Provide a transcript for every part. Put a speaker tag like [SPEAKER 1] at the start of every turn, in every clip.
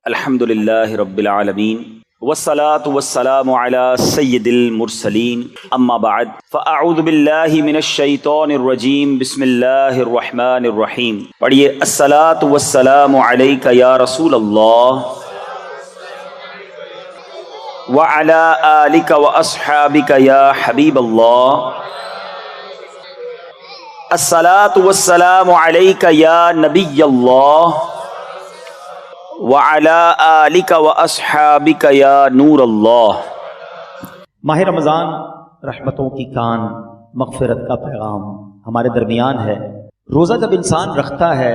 [SPEAKER 1] الحمد للہ رب العالمین والصلاة والسلام علی سید المرسلین اما بعد فاعوذ باللہ من الشیطان الرجیم بسم اللہ الرحمن الرحیم. پڑھیے الصلاة والسلام علیک یا رسول اللہ وعلی آلک واصحابک یا حبیب اللہ. الصلاة والسلام علیک یا نبی اللہ وَعَلَىٰ آلِكَ وَأَصْحَابِكَ يَا نُورَ اللَّهِ.
[SPEAKER 2] ماہ رمضان رحمتوں کی کان، مغفرت کا پیغام ہمارے درمیان ہے. روزہ جب انسان رکھتا ہے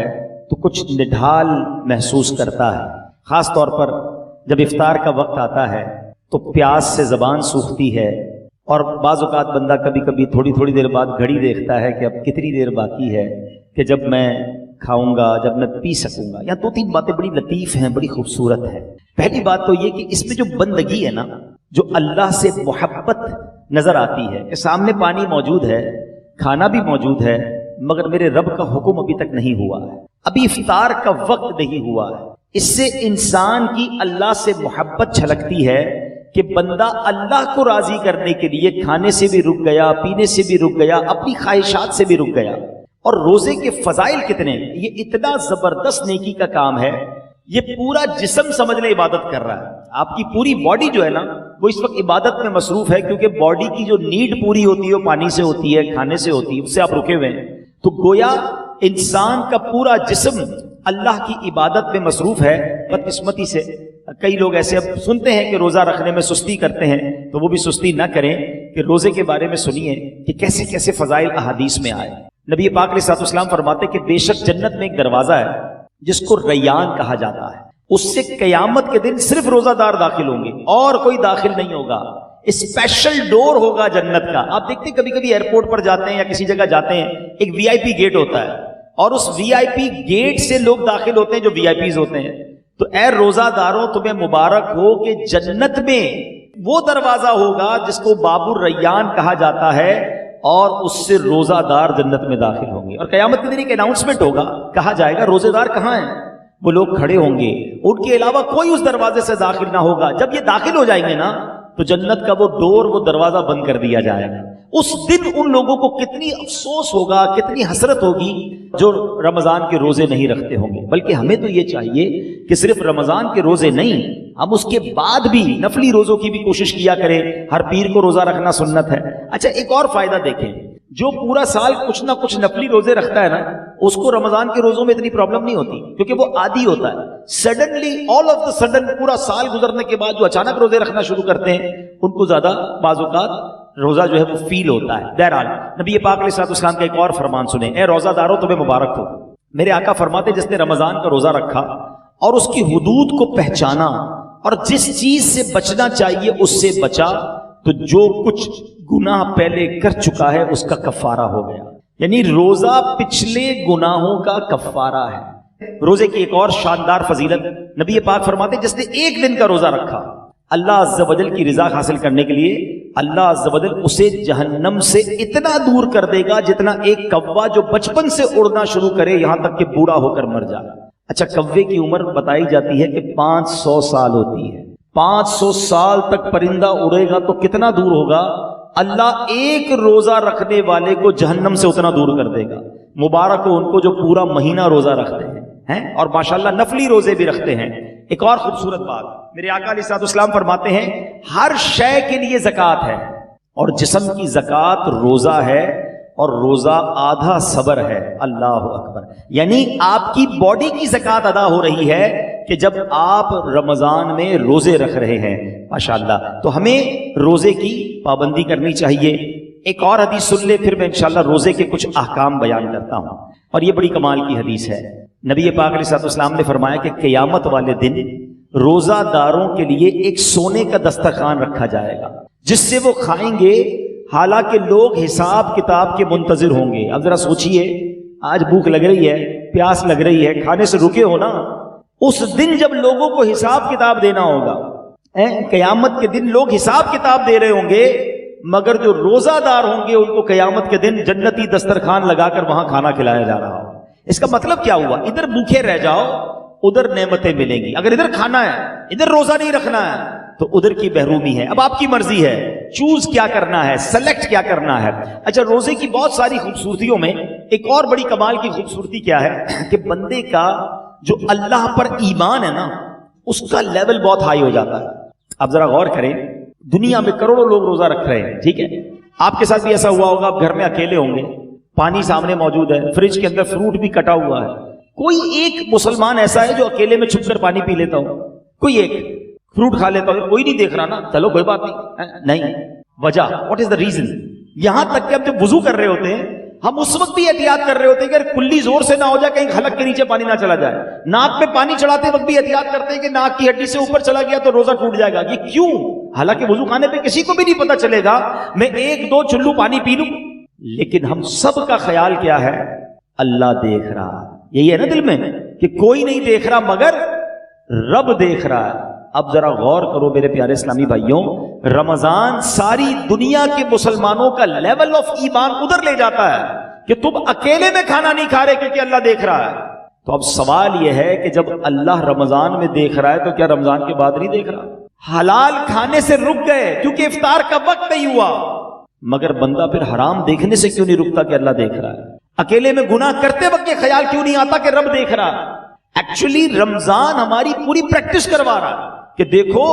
[SPEAKER 2] تو کچھ نڈھال محسوس کرتا ہے، خاص طور پر جب افطار کا وقت آتا ہے تو پیاس سے زبان سوکھتی ہے، اور بعض اوقات بندہ کبھی کبھی تھوڑی دیر بعد گھڑی دیکھتا ہے کہ اب کتنی دیر باقی ہے کہ جب میں کھاؤں گا، جب میں پی سکوں گا. یا دو تین باتیں بڑی لطیف ہیں، بڑی خوبصورت ہے. پہلی بات تو یہ کہ اس میں جو بندگی ہے نا، جو اللہ سے محبت نظر آتی ہے کہ سامنے پانی موجود ہے، کھانا بھی موجود ہے، مگر میرے رب کا حکم ابھی تک نہیں ہوا ہے، ابھی افطار کا وقت نہیں ہوا ہے. اس سے انسان کی اللہ سے محبت چھلکتی ہے کہ بندہ اللہ کو راضی کرنے کے لیے کھانے سے بھی رک گیا، پینے سے بھی رک گیا، اپنی خواہشات سے بھی رک گیا. اور روزے کے فضائل کتنے ہیں، یہ اتنا زبردست نیکی کا کام ہے. یہ پورا جسم سمجھ لے عبادت کر رہا ہے. آپ کی پوری باڈی جو ہے نا وہ اس وقت عبادت میں مصروف ہے، کیونکہ باڈی کی جو نیڈ پوری ہوتی ہے وہ پانی سے ہوتی ہے، کھانے سے ہوتی ہے، اس سے آپ رکے ہوئے ہیں. تو گویا انسان کا پورا جسم اللہ کی عبادت میں مصروف ہے. بدقسمتی سے کئی لوگ ایسے اب سنتے ہیں کہ روزہ رکھنے میں سستی کرتے ہیں، تو وہ بھی سستی نہ کریں کہ روزے کے بارے میں سنیے کہ کیسے کیسے فضائل احادیث میں آئے. نبی پاک علیہ الصلوۃ والسلام فرماتے کہ بے شک جنت میں ایک دروازہ ہے جس کو ریان کہا جاتا ہے، اس سے قیامت کے دن صرف روزہ دار داخل ہوں گے اور کوئی داخل نہیں ہوگا. اسپیشل ڈور ہوگا جنت کا. آپ دیکھتے ہیں کبھی کبھی ایئرپورٹ پر جاتے ہیں یا کسی جگہ جاتے ہیں، ایک وی آئی پی گیٹ ہوتا ہے، اور اس وی آئی پی گیٹ سے لوگ داخل ہوتے ہیں جو وی آئی پیز ہوتے ہیں. تو اے روزہ داروں تمہیں مبارک ہو کہ جنت میں وہ دروازہ ہوگا جس کو باب الریان کہا جاتا ہے، اور اس سے روزہ دار جنت میں داخل ہوں گے. اور قیامت کے دن ایک اناؤنسمنٹ ہوگا، کہا جائے گا روزے دار کہاں ہیں؟ وہ لوگ کھڑے ہوں گے، ان کے علاوہ کوئی اس دروازے سے داخل نہ ہوگا. جب یہ داخل ہو جائیں گے نا تو جنت کا وہ ڈور، وہ دروازہ بند کر دیا جائے گا. اس دن ان لوگوں کو کتنی افسوس ہوگا، کتنی حسرت ہوگی جو رمضان کے روزے نہیں رکھتے ہوں گے. بلکہ ہمیں تو یہ چاہیے کہ صرف رمضان کے روزے نہیں، ہم اس کے بعد بھی نفلی روزوں کی بھی کوشش کیا کریں. ہر پیر کو روزہ رکھنا سنت ہے. اچھا ایک اور فائدہ دیکھیں، جو پورا سال کچھ نہ کچھ نفلی روزے رکھتا ہے نا، اس کو رمضان کے روزوں میں اتنی پرابلم نہیں ہوتی، کیونکہ وہ عادی ہوتا ہے. Suddenly all of the sudden پورا سال گزرنے کے بعد جو اچانک روزے رکھنا شروع کرتے ہیں ان کو زیادہ بعض اوقات روزہ جو ہے وہ فیل ہوتا ہے. بہرحال نبی پاک علیہ الصلوۃ والسلام کا ایک اور فرمان سنیں. اے روزہ داروں تمہیں مبارک ہو. میرے آقا فرماتے جس نے رمضان کا روزہ رکھا اور اس کی حدود کو پہچانا اور جس چیز سے بچنا چاہیے اس سے بچا، تو جو کچھ گناہ پہلے کر چکا ہے اس کا کفارہ ہو گیا. یعنی روزہ پچھلے گناہوں کا کفارہ ہے. روزے کی ایک اور شاندار فضیلت، نبی پاک فرماتے جس نے ایک دن کا روزہ رکھا، اللہ عز و جل کی رضا حاصل کرنے کے لیے اللہ عز و جل اسے جہنم سے اتنا دور کر دے گا جتنا ایک کوا جو بچپن سے اڑنا شروع کرے یہاں تک کہ بوڑھا ہو کر مر جائے. اچھا کوے کی عمر بتائی جاتی ہے کہ 500 سال ہوتی ہے. 500 سال تک پرندہ اڑے گا تو کتنا دور ہوگا؟ اللہ ایک روزہ رکھنے والے کو جہنم سے اتنا دور کر دے گا. مبارک ہو ان کو جو پورا مہینہ روزہ رکھتے ہیں اور ماشاءاللہ نفلی روزے بھی رکھتے ہیں. ایک اور خوبصورت بات، میرے آقا علیہ الصلوۃ والسلام فرماتے ہیں ہر شے کے لیے زکوٰۃ ہے، اور جسم کی زکوٰۃ روزہ ہے، اور روزہ آدھا صبر ہے. اللہ اکبر. یعنی آپ کی باڈی کی زکوٰۃ ادا ہو رہی ہے کہ جب آپ رمضان میں روزے رکھ رہے ہیں. ماشاءاللہ تو ہمیں روزے کی پابندی کرنی چاہیے. ایک اور حدیث سن لے، پھر میں انشاءاللہ روزے کے کچھ احکام بیان کرتا ہوں، اور یہ بڑی کمال کی حدیث ہے. نبی پاک علیہ الصلوۃ والسلام نے فرمایا کہ قیامت والے دن روزہ داروں کے لیے ایک سونے کا دسترخوان رکھا جائے گا جس سے وہ کھائیں گے، حالانکہ لوگ حساب کتاب کے منتظر ہوں گے. اب ذرا سوچئے، آج بھوک لگ رہی ہے، پیاس لگ رہی ہے، کھانے سے رکے ہو نا. اس دن جب لوگوں کو حساب کتاب دینا ہوگا، قیامت کے دن لوگ حساب کتاب دے رہے ہوں گے، مگر جو روزہ دار ہوں گے ان کو قیامت کے دن جنتی دسترخوان لگا کر وہاں کھانا کھلایا جا رہا ہو. اس کا مطلب کیا ہوا؟ ادھر بھوکے رہ جاؤ ادھر نعمتیں ملیں گی. اگر ادھر کھانا ہے, ادھر روزہ نہیں رکھنا ہے, تو ادھر کی محرومی ہے. اب آپ کی مرضی ہے چوز کیا کرنا ہے, سلیکٹ کیا کرنا ہے. اچھا, روزے کی بہت ساری خوبصورتیوں میں ایک اور بڑی کمال کی خوبصورتی کیا ہے کہ بندے کا جو اللہ پر ایمان ہے نا, اس کا لیول بہت ہائی ہو جاتا ہے. آپ ذرا غور کریں, دنیا میں کروڑوں لوگ روزہ رکھ رہے ہیں, ٹھیک ہے, آپ کے ساتھ بھی ایسا ہوا ہوگا, آپ گھر میں اکیلے ہوں گے, پانی سامنے موجود ہے, فریج کے اندر فروٹ بھی کٹا ہوا ہے. کوئی ایک مسلمان ایسا ہے جو اکیلے میں چھپ کر پانی پی لیتا ہو؟ کوئی ایک فروٹ کھا لیتا ہو, کوئی نہیں دیکھ رہا نا, چلو کوئی بات نہیں. وجہ واٹ از دا ریزن؟ یہاں تک کہ ہم جب وضو کر رہے ہوتے ہیں, ہم اس وقت بھی احتیاط کر رہے ہوتے ہیں کہ کلی زور سے نہ ہو جائے, کہیں حلق کے نیچے پانی نہ چلا جائے. ناک میں پانی چڑھاتے وقت بھی احتیاط کرتے ہیں کہ ناک کی ہڈی سے اوپر چلا گیا تو روزہ ٹوٹ جائے گا. یہ کیوں؟ حالانکہ وضو خانے پہ کسی کو بھی نہیں پتا چلے گا, میں ایک دو چلو پانی پی لوں. لیکن ہم سب کا خیال کیا ہے؟ اللہ دیکھ رہا. یہی ہے نا دل میں کہ کوئی نہیں دیکھ رہا مگر رب دیکھ رہا ہے. اب ذرا غور کرو میرے پیارے اسلامی بھائیوں, رمضان ساری دنیا کے مسلمانوں کا لیول آف ایمان ادھر لے جاتا ہے کہ تم اکیلے میں کھانا نہیں کھا رہے کیونکہ اللہ دیکھ رہا ہے. تو اب سوال یہ ہے کہ جب اللہ رمضان میں دیکھ رہا ہے تو کیا رمضان کے بعد نہیں دیکھ رہا؟ حلال کھانے سے رک گئے کیونکہ افطار کا وقت نہیں ہوا, مگر بندہ پھر حرام دیکھنے سے کیوں نہیں رکتا کہ اللہ دیکھ رہا ہے؟ اکیلے میں گناہ کرتے وقت یہ خیال کیوں نہیں آتا کہ رب دیکھ رہا ہے؟ ایکچولی رمضان ہماری پوری پریکٹس کروا رہا ہے کہ دیکھو,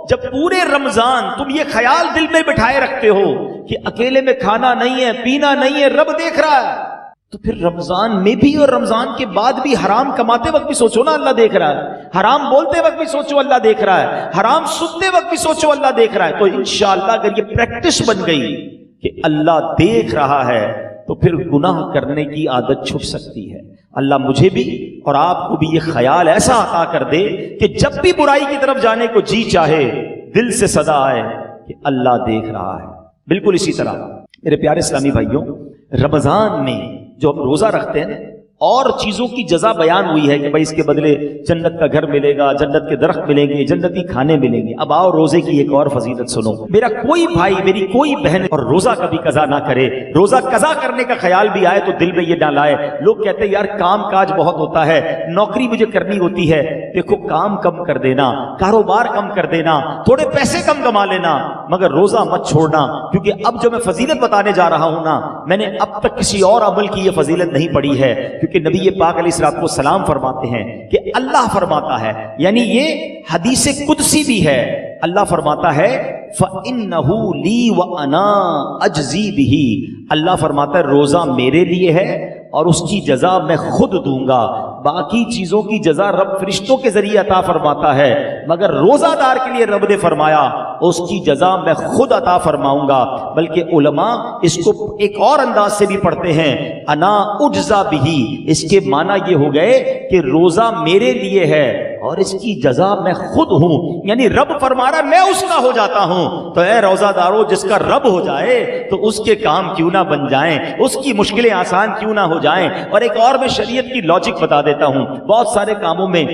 [SPEAKER 2] جب پورے رمضان تم یہ خیال دل میں بٹھائے رکھتے ہو کہ اکیلے میں کھانا نہیں ہے, پینا نہیں ہے, رب دیکھ رہا ہے, تو پھر رمضان میں بھی اور رمضان کے بعد بھی حرام کماتے وقت بھی سوچو نا اللہ دیکھ رہا ہے, حرام بولتے وقت بھی سوچو اللہ دیکھ رہا ہے, حرام سنتے وقت بھی سوچو اللہ دیکھ رہا ہے. تو انشاءاللہ اگر یہ پریکٹس بن گئی کہ اللہ دیکھ رہا ہے تو پھر گناہ کرنے کی عادت چھپ سکتی ہے. اللہ مجھے بھی اور آپ کو بھی یہ خیال ایسا عطا کر دے کہ جب بھی برائی کی طرف جانے کو جی چاہے دل سے صدا آئے کہ اللہ دیکھ رہا ہے. بالکل اسی طرح میرے پیارے اسلامی بھائیوں, رمضان میں جو ہم روزہ رکھتے ہیں اور چیزوں کی جزا بیان ہوئی ہے کہ بھائی اس کے بدلے جنت کا گھر ملے گا, جنت کے درخت ملیں گے, جنتی کھانے ملیں گے. اب آؤ روزے کی ایک اور فضیلت سنو. میرا کوئی بھائی, میری کوئی بہن اور روزہ کبھی قضا نہ کرے. روزہ قضا کرنے کا خیال بھی آئے تو دل میں یہ نہ لائے. لوگ کہتے ہیں یار کام کاج بہت ہوتا ہے, نوکری مجھے کرنی ہوتی ہے. دیکھو, کام کم کر دینا, کاروبار کم کر دینا, تھوڑے پیسے کم کما لینا, مگر روزہ مت چھوڑنا. کیونکہ اب جو میں فضیلت بتانے جا رہا ہوں نا, میں نے اب تک کسی اور عمل کی یہ فضیلت نہیں پڑھی ہے. کہ نبی پاک علیہ الصلوۃ والسلام فرماتے ہیں کہ اللہ فرماتا ہے, یعنی یہ حدیث قدسی بھی ہے, اللہ فرماتا ہے فَإِنَّهُ لِي وَأَنَا أَجْزِي بِهِ. اللہ فرماتا ہے روزہ میرے لیے ہے اور اس کی جزا میں خود دوں گا. باقی چیزوں کی جزا رب فرشتوں کے ذریعے عطا فرماتا ہے, مگر روزہ دار کے لیے رب نے فرمایا اس کی جزا میں خود عطا فرماؤں گا. بلکہ علماء اس کو ایک اور انداز سے بھی پڑھتے ہیں, انا اجزا بہی. اس کے معنی یہ ہو گئے کہ روزہ میرے لیے ہے اور اس کی جزا میں خود ہوں. یعنی رب فرما رہا میں اس کا ہو جاتا ہوں. تو اے روزہ دارو, جس کا رب ہو جائے تو اس کے کام کیوں نہ بن جائیں, اس کی مشکلیں آسان کیوں نہ ہو جائیں. اور ایک اور میں شریعت کی لاجک بتا دیتا ہوں. بہت سارے کاموں میں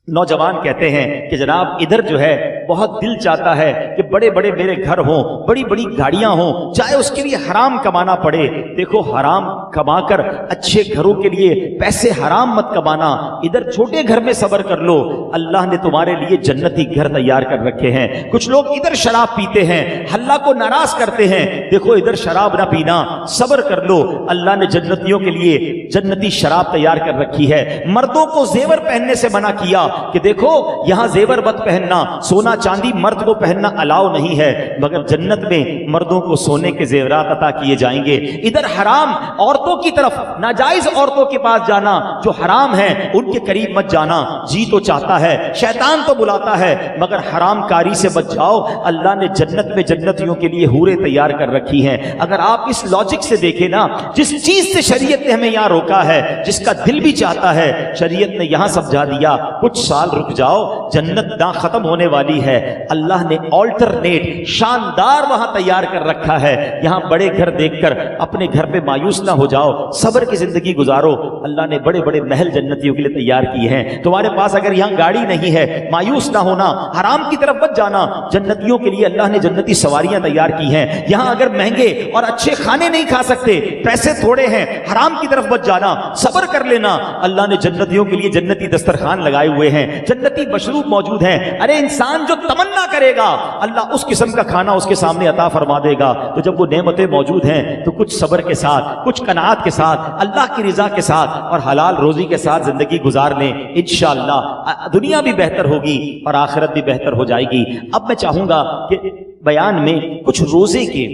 [SPEAKER 2] نوجوان کہتے ہیں کہ جناب ادھر جو ہے بہت دل چاہتا ہے کہ بڑے بڑے میرے گھر ہوں, بڑی بڑی گاڑیاں ہوں, چاہے اس کے لیے حرام کمانا پڑے. دیکھو, حرام کما کر اچھے گھروں کے لیے پیسے حرام مت کمانا, ادھر چھوٹے گھر میں صبر کر لو, اللہ نے تمہارے لیے جنتی گھر تیار کر رکھے ہیں. کچھ لوگ ادھر شراب پیتے ہیں, اللہ کو ناراض کرتے ہیں. دیکھو, ادھر شراب نہ پینا, صبر کر لو, اللہ نے جنتیوں کے لیے جنتی شراب تیار کر رکھی ہے. مردوں کو زیور پہننے سے منع کیا کہ دیکھو یہاں زیور مت پہننا, سونا چاندی مرد کو پہننا الاؤ نہیں ہے, مگر جنت میں مردوں کو سونے کے زیورات عطا کیے جائیں گے. ادھر حرام عورتوں کی طرف, ناجائز عورتوں کے پاس جانا جو حرام ہیں ان کے قریب مت جانا. جی تو چاہتا ہے, شیطان تو بلاتا ہے, مگر حرام کاری سے بچ جاؤ. اللہ نے جنت میں جنتیوں کے لیے حوریں تیار کر رکھی ہیں. اگر آپ اس لاجک سے دیکھیں نا, جس چیز سے شریعت نے ہمیں یہاں روکا ہے, جس کا دل بھی چاہتا ہے, شریعت نے یہاں سمجھا دیا کچھ سال رک جاؤ, جنت نہ ختم ہونے والی ہے. اللہ نے آلٹرنیٹ شاندار وہاں تیار کر رکھا ہے. یہاں بڑے گھر دیکھ کر اپنے گھر پہ مایوس نہ ہو जाओ, सब्र की जिंदगी गुजारो। अल्लाह ने बड़े बड़े महल जन्नतियों के लिए तैयार किए हैं। तुम्हारे पास अगर यहाँ गाड़ी नहीं है, मायूस ना होना, हराम की तरफ मत जाना। जन्नतियों के लिए अल्लाह ने जन्नती सवारियां तैयार की हैं। यहाँ अगर महंगे और अच्छे खाने नहीं खा सकते, पैसे थोड़े हैं, हराम की तरफ मत जाना, सब्र कर लेना। अल्लाह ने जन्नतियों के लिए जन्नती दस्तरखान लगाए हुए हैं, जन्नती मशरूब मौजूद हैं। अरे इंसान जो तमन्ना करेगा अल्लाह उस किस्म का खाना उसके सामने अता फरमा देगा। तो जब वो नेमतें मौजूद हैं तो कुछ सब्र के साथ, कुछ कनात के साथ, अल्लाह की रिजा के साथ और हलाल रोजी के साथ जिंदगी गुजार लें। इंशाअल्लाह दुनिया भी बेहतर होगी और आखिरत भी बेहतर हो जाएगी। अब मैं चाहूंगा कि बयान में कुछ रोजे के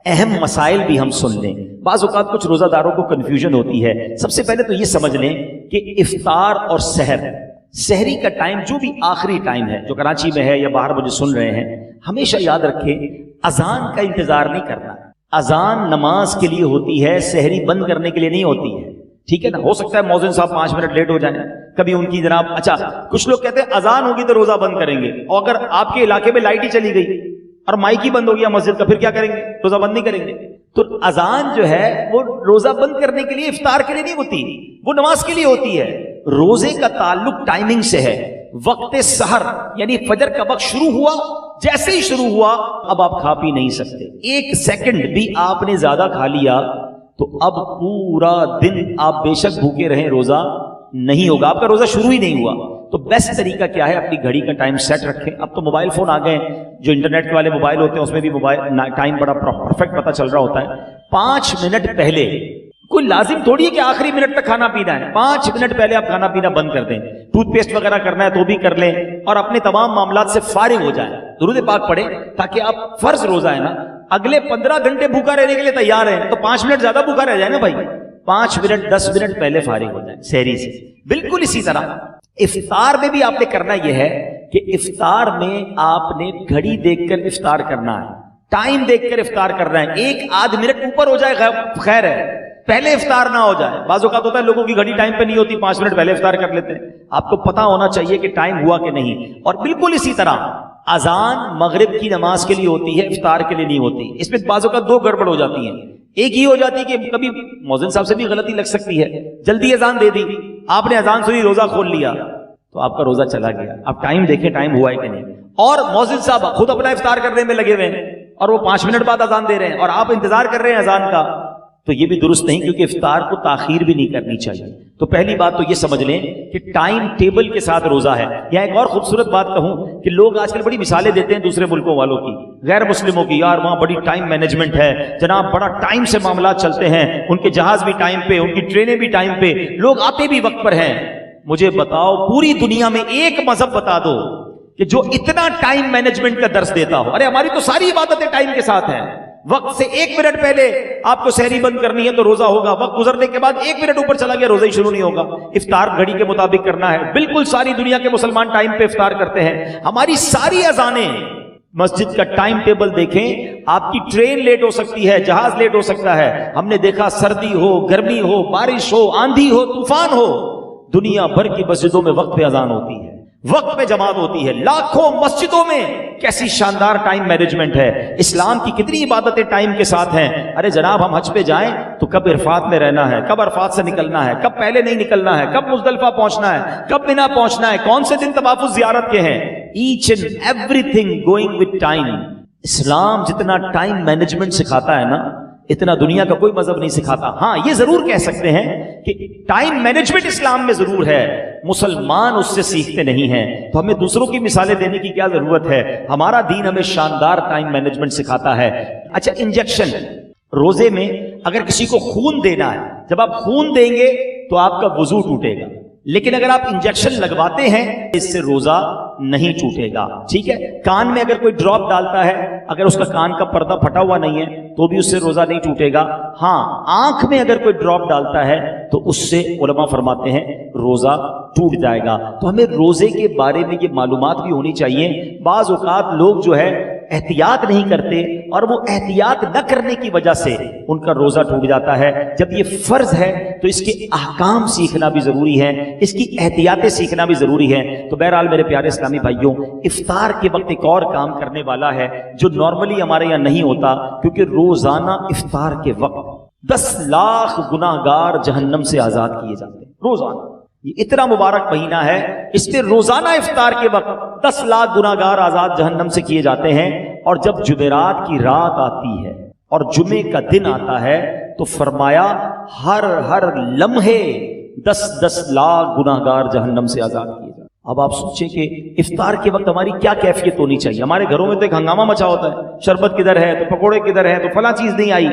[SPEAKER 2] अहम मसाइल भी हम सुन लें। बाज़ औक़ात कुछ रोजादारों को कंफ्यूजन होती है। सबसे पहले तो ये समझ लें कि इफ्तार और सहरी का टाइम जो भी आखिरी टाइम है, जो कराची में है या बाहर मुझे सुन रहे हैं, हमेशा याद रखें अजान का इंतजार नहीं करना। अजान नमाज के लिए होती है, सहरी बंद करने के लिए नहीं होती है। ठीक है ना? हो सकता है मौज़िन साहब 5 मिनट लेट हो जाए, कभी उनकी जनाब, अच्छा कुछ लोग कहते हैं अजान होगी तो रोजा बंद करेंगे, और अगर आपके इलाके में लाइट ही चली गई और माइक ही बंद हो गया मस्जिद का, फिर क्या करेंगे? रोजा बंद नहीं करेंगे। तो अजान जो है वो रोजा बंद करने के लिए, इफ्तार के लिए नहीं होती, वो नमाज के लिए होती है। रोजे का ताल्लुक टाइमिंग से है। वक्त सहर यानी फजर का वक्त शुरू हुआ, जैसे ही शुरू हुआ अब आप खा पी नहीं सकते। 1 सेकंड भी आपने ज्यादा खा लिया तो अब पूरा दिन आप बेशक भूखे रहें, रोजा नहीं होगा, आपका रोजा शुरू ही नहीं हुआ। तो बेस्ट तरीका क्या है? अपनी घड़ी का टाइम सेट रखें। अब तो मोबाइल फोन आ गए, जो इंटरनेट वाले मोबाइल होते हैं उसमें भी मोबाइल टाइम बड़ा परफेक्ट पता चल रहा होता है। 5 मिनट पहले, कोई लाजिम थोड़ी है कि आखिरी मिनट तक खाना पीना है, 5 मिनट पहले आप खाना पीना बंद कर दें। टूथपेस्ट वगैरह करना है तो भी कर लें और अपने तमाम मामलात से फारिग हो जाए, दुरूद पाक पढ़ें, ताकि आप फर्ज रोजा है ना, अगले 15 घंटे भूखा रहने के लिए तैयार है, तो 5 मिनट ज्यादा भूखा रह जाए ना भाई, 5 मिनट 10 मिनट पहले फारिग हो जाए सहरी से। बिल्कुल इसी तरह इफ्तार में भी आपने करना यह है कि इफ्तार में आपने घड़ी देखकर इफ्तार करना है, टाइम देखकर इफ्तार करना है। 1 मिनट ऊपर हो जाए खैर है, पहले इफ्तार ना हो जाए। बाज़ औक़ात होता है लोगों की घड़ी टाइम पे नहीं होती, 5 मिनट पहले इफ्तार कर लेते हैं। आपको पता होना चाहिए कि टाइम हुआ कि नहीं। और बिल्कुल इसी तरह अजान मगरिब की नमाज के लिए होती है, इफ्तार के लिए नहीं होती। इसमें बाज़ औक़ात 2 गड़बड़ हो जाती हैं। एक ही हो जाती है कि कभी मौज़िन साहब से भी गलती लग सकती है, जल्दी अजान दे दी, आपने अजान सुनी, रोजा खोल लिया, तो आपका रोजा चला गया। अब टाइम देखें, टाइम हुआ है कि नहीं। और मौज़िन साहब खुद अपना इफ्तार करने में लगे हुए हैं और वो 5 मिनट बाद अजान दे रहे हैं और आप इंतजार कर रहे हैं अजान का, तो ये भी दुरुस्त नहीं, क्योंकि इफ्तार को ताखीर भी नहीं करनी चाहिए। तो पहली बात तो ये समझ लें कि टाइम टेबल के साथ रोजा है। यहाँ एक और खूबसूरत बात कहूं कि लोग आजकल बड़ी मिसालें देते हैं दूसरे मुल्कों वालों की, गैर मुस्लिमों की, यार वहां बड़ी टाइम मैनेजमेंट है जनाब, बड़ा टाइम से मामला चलते हैं, उनके जहाज भी टाइम पे, उनकी ट्रेनें भी टाइम पे, लोग आते भी वक्त पर हैं। मुझे बताओ पूरी दुनिया में एक मजहब बता दो कि जो इतना टाइम मैनेजमेंट का दर्स देता हो। अरे हमारी तो सारी इबादतें टाइम के साथ हैं। वक्त से 1 मिनट पहले आपको सहरी बंद करनी है तो रोजा होगा, वक्त गुजरने के बाद 1 मिनट ऊपर चला गया रोजा ही शुरू नहीं होगा। इफ्तार घड़ी के मुताबिक करना है। बिल्कुल सारी दुनिया के मुसलमान टाइम पे इफ्तार करते हैं। हमारी सारी अजानें, मस्जिद का टाइम टेबल देखें, आपकी ट्रेन लेट हो सकती है, जहाज लेट हो सकता है। हमने देखा सर्दी हो, गर्मी हो, बारिश हो, आंधी हो, तूफान हो, दुनिया भर की मस्जिदों में वक्त पे अजान होती है, वक्त पे जमात होती है। लाखों मस्जिदों में कैसी शानदार टाइम मैनेजमेंट है। इस्लाम की कितनी इबादतें टाइम के साथ हैं। अरे जनाब हम हज पे जाएं तो कब इरफात में रहना है, कब अरफात से निकलना है, कब पहले नहीं निकलना है, कब मुज़दलिफा पहुंचना है, कब मिना पहुंचना है, कौन से दिन तवाफ़ुज़ ज़ियारत के हैं। Each and everything going with time. इस्लाम जितना टाइम मैनेजमेंट सिखाता है ना, इतना दुनिया का कोई मजहब नहीं सिखाता। हाँ ये जरूर कह सकते हैं कि टाइम मैनेजमेंट इस्लाम में जरूर है, मुसलमान उससे सीखते नहीं हैं। तो हमें दूसरों की मिसालें देने की क्या जरूरत है, हमारा दीन हमें शानदार टाइम मैनेजमेंट सिखाता है। अच्छा, इंजेक्शन, रोजे में अगर किसी को खून देना है, जब आप खून देंगे तो आपका वुजू टूटेगा, लेकिन अगर आप इंजेक्शन लगवाते हैं इससे रोजा नहीं टूटेगा। ठीक है, कान में अगर कोई ड्रॉप डालता है, अगर उसका कान का पर्दा फटा हुआ नहीं है तो भी उससे रोजा नहीं टूटेगा। हाँ, आंख में अगर कोई ड्रॉप डालता है तो उससे उलमा फरमाते हैं रोजा टूट जाएगा। तो हमें रोजे के बारे में ये मालूमात भी होनी चाहिए। बाज़ औक़ात लोग जो है एहतियात नहीं करते और वो एहतियात न करने की वजह से उनका रोजा टूट जाता है। जब ये फर्ज है तो इसके अहकाम सीखना भी जरूरी है, इसकी एहतियातें सीखना भी जरूरी है। तो बहरहाल मेरे प्यारे इस्लामी भाइयों, इफ्तार के वक्त एक और काम करने वाला है जो नॉर्मली हमारे यहाँ नहीं होता, क्योंकि रोजाना इफ्तार के वक्त 10 लाख गुनाहगार जहन्नम से आजाद किए जाते हैं रोजाना। ये इतना मुबारक महीना है, इस पे रोजाना इफ्तार के वक्त 10 लाख गुनाहगार आजाद जहन्नम से किए जाते हैं। और जब जुमेरात की रात आती है और जुमे का दिन आता है तो फरमाया हर लम्हे 10-10 लाख गुनाहगार जहन्नम से आजाद किए जाते। अब आप सोचें कि इफ्तार के वक्त हमारी क्या कैफियत होनी चाहिए। हमारे घरों में तो एक हंगामा मचा होता है, शरबत किधर है, तो पकोड़े किधर है, तो फला चीज नहीं आई।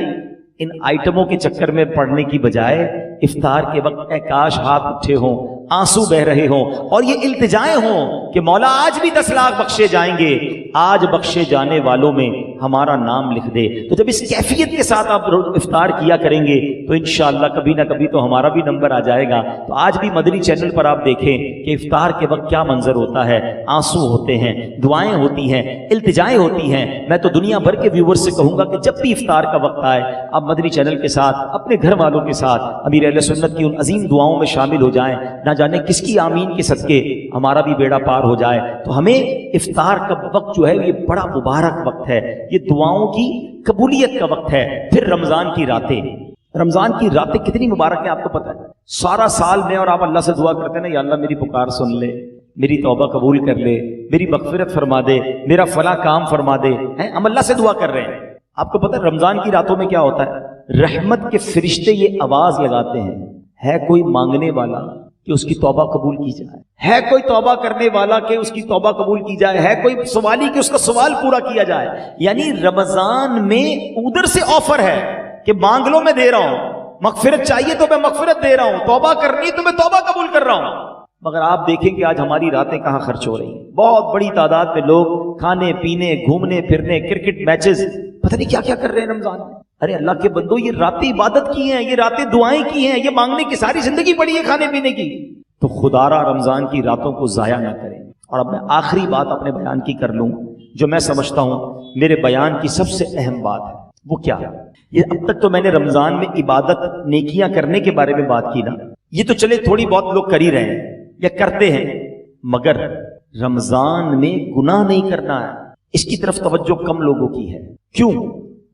[SPEAKER 2] इन आइटमों के चक्कर में पड़ने की बजाय इफ्तार के वक्त काश हाथ उठे हों, आंसू बह रहे हों और ये इल्तिजाएं हों कि मौला आज भी 10 लाख बख्शे जाएंगे, आज बख्शे जाने वालों में हमारा नाम लिख दे। तो जब इस कैफियत के साथ आप इफ्तार किया करेंगे तो इंशाअल्लाह कभी ना कभी तो हमारा भी नंबर आ जाएगा। तो आज भी मदनी चैनल पर आप देखें कि इफ्तार के वक्त क्या मंजर होता है, आंसू होते हैं, दुआएं होती हैं, इल्तिजाएं होती हैं। मैं तो दुनिया भर के व्यूवर्स से कहूंगा कि जब भी इफ्तार का वक्त आए आप मदनी चैनल के साथ अपने घर वालों के साथ अमीर अहले सुन्नत की उन अजीम दुआओं में शामिल हो जाएं। ना जाने किसकी आमीन के सदके हमारा भी बेड़ा पार हो जाए। तो हमें इफ्तार का वक्त जो है ये बड़ा मुबारक वक्त है, ये दुआओं की कबूलियत का वक्त है। फिर रमजान की रातें कितनी मुबारक है आपको पता है। सारा साल में और आप अल्लाह से दुआ करते हैं ना, या अल्लाह मेरी पुकार सुन ले, मेरी तौबा कबूल कर ले, मेरी मगफिरत फरमा दे, मेरा फला काम फरमा दे, हैं हम अल्लाह से दुआ कर रहे हैं। आपको पता है रमजान की रातों में क्या होता है, रहमत के फरिश्ते ये आवाज लगाते हैं, है कोई मांगने वाला कि उसकी तौबा कबूल की जाए, है कोई तौबा करने वाला कि उसकी तौबा कबूल की जाए, है कोई सवाली कि उसका सवाल पूरा किया जाए। यानी रमजान में उधर से ऑफर है कि मांग लो मैं दे रहा हूं, मगफिरत चाहिए तो मैं मगफिरत दे रहा हूं, तौबा करनी तो मैं तौबा कबूल कर रहा हूं। मगर आप देखें कि आज हमारी रातें कहां खर्च हो रही हैं। बहुत बड़ी तादाद में लोग खाने पीने, घूमने फिरने, क्रिकेट मैचेस, पता नहीं क्या क्या कर रहे हैं रमजान में। अरे अल्लाह के बंदो, ये रातें इबादत की हैं, ये रातें दुआएं की हैं, ये मांगने की सारी जिंदगी पड़ी है खाने पीने की। तो खुदारा रमजान की रातों को जाया ना करें। और अब मैं आखिरी बात अपने बयान की कर लूं, जो मैं समझता हूं मेरे बयान की सबसे अहम बात है। वो क्या है, ये अब तक तो मैंने रमजान में इबादत नेकियां करने के बारे में बात की ना, ये तो चले थोड़ी बहुत लोग कर ही रहे हैं या करते हैं, मगर रमजान में गुनाह नहीं करना है, इसकी तरफ तवज्जो कम लोगों की है। क्यों?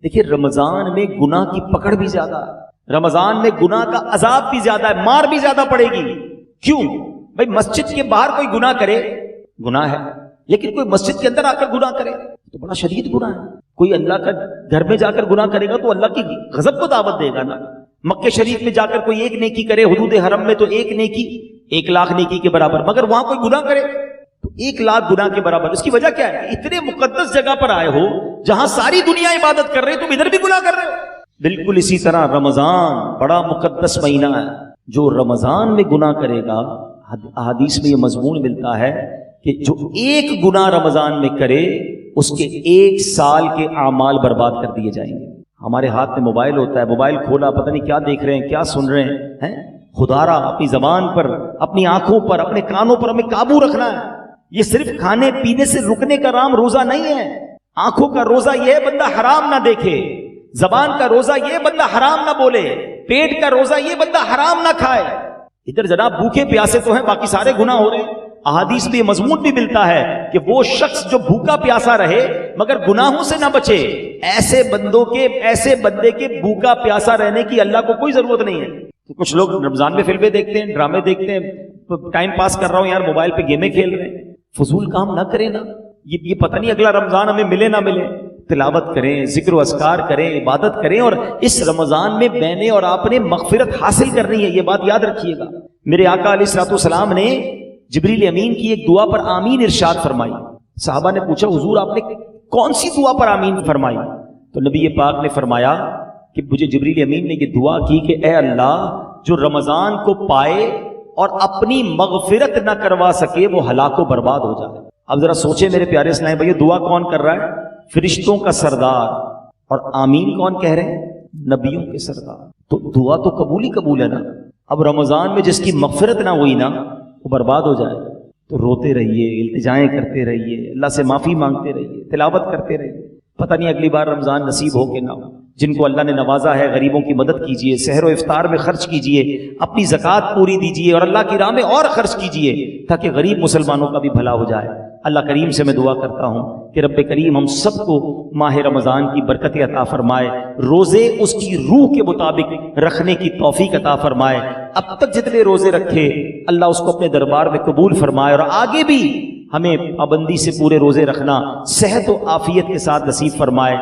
[SPEAKER 2] देखिए रमजान में गुनाह की पकड़ भी ज्यादा है, रमजान में गुनाह का अजाब भी ज्यादा है, मार भी ज्यादा पड़ेगी। क्यों भाई? मस्जिद के बाहर कोई गुनाह करे गुनाह है, लेकिन कोई मस्जिद के अंदर आकर गुनाह करे तो बड़ा शदीद गुनाह है। कोई अल्लाह का घर में जाकर गुनाह करेगा तो अल्लाह की गजब को दावत देगा ना। मक्के शरीफ में जाकर कोई एक नेकी करे, हुदूद हरम में तो एक नेकी 1 लाख नेकी के बराबर, मगर वहां कोई गुनाह करे तो 1 लाख गुनाह के बराबर। इसकी वजह क्या है? इतने मुकद्दस जगह पर आए हो जहां सारी दुनिया इबादत कर रहे हो, तुम इधर भी गुनाह कर रहे हो। बिल्कुल इसी तरह रमजान बड़ा मुकद्दस महीना है, जो रमजान में गुनाह करेगा, हदीस में यह मजमून मिलता है कि जो एक गुनाह रमजान में करे उसके 1 साल के आमाल बर्बाद कर दिए जाएंगे। हमारे हाथ में मोबाइल होता है, मोबाइल खोला, पता नहीं क्या देख रहे हैं, क्या सुन रहे हैं। खुदारा अपनी जबान पर, अपनी आंखों पर, अपने कानों पर हमें काबू रखना है। ये सिर्फ खाने पीने से रुकने का नाम रोजा नहीं है। आंखों का रोजा ये बंदा हराम ना देखे, जबान का रोजा ये बंदा हराम ना बोले, पेट का रोजा ये बंदा हराम ना खाए। इधर जनाब भूखे प्यासे तो हैं, बाकी सारे गुनाह हो रहे हैं। अहादीस में मजमून भी मिलता है कि वो शख्स जो भूखा प्यासा रहे मगर गुनाहों से ना बचे, ऐसे बंदे के भूखा प्यासा रहने की अल्लाह को कोई जरूरत नहीं है। तो कुछ लोग रमजान में फिल्में देखते हैं, ड्रामे देखते हैं, तो टाइम पास कर रहा हूं यार, मोबाइल पे गेमें खेल रहे हैं। फजूल काम ना करें ना, ये पता नहीं अगला रमजान हमें मिले ना मिले। तिलावत करें, जिक्र अस्कार करें, इबादत करें, और इस रमजान में मैंने और आपने मगफिरत हासिल करनी है, ये बात याद रखिएगा। मेरे आका अलैहिस्सलाम ने जिब्रील अमीन की एक दुआ पर आमीन इरशाद फरमाई। साहबा ने पूछा हुजूर आपने कौन सी दुआ पर आमीन फरमाई? तो नबी पाक ने फरमाया कि मुझे जिब्रील अमीन ने ये दुआ की कि ए अल्लाह, जो रमजान को पाए और अपनी मगफिरत न करवा सके वो हलाको बर्बाद हो जाए। अब जरा सोचे मेरे प्यारे इस्लाम भाई, दुआ कौन कर रहा है? फरिश्तों का सरदार। और आमीन कौन कह रहे हैं? नबियों के सरदार। तो दुआ तो कबूल ही कबूल है ना। अब रमजान में जिसकी मगफिरत ना हुई ना, वो बर्बाद हो जाए। तो रोते रहिए, इल्तिजाएं करते रहिए, अल्लाह से माफी मांगते रहिए, तिलावत करते रहिए। पता नहीं अगली बार रमजान नसीब हो के ना हो। जिनको अल्लाह ने नवाजा है, गरीबों की मदद कीजिए, सहर व इफ्तार में खर्च कीजिए, अपनी ज़कात पूरी दीजिए और अल्लाह की राह में और खर्च कीजिए ताकि गरीब मुसलमानों का भी भला हो जाए। اللہ کریم سے میں دعا کرتا ہوں کہ رب کریم ہم سب کو ماہ رمضان کی برکت عطا فرمائے، روزے اس کی روح کے مطابق رکھنے کی توفیق عطا فرمائے۔ اب تک جتنے روزے رکھے اللہ اس کو اپنے دربار میں قبول فرمائے، اور آگے بھی ہمیں پابندی سے پورے روزے رکھنا صحت و عافیت کے ساتھ نصیب فرمائے۔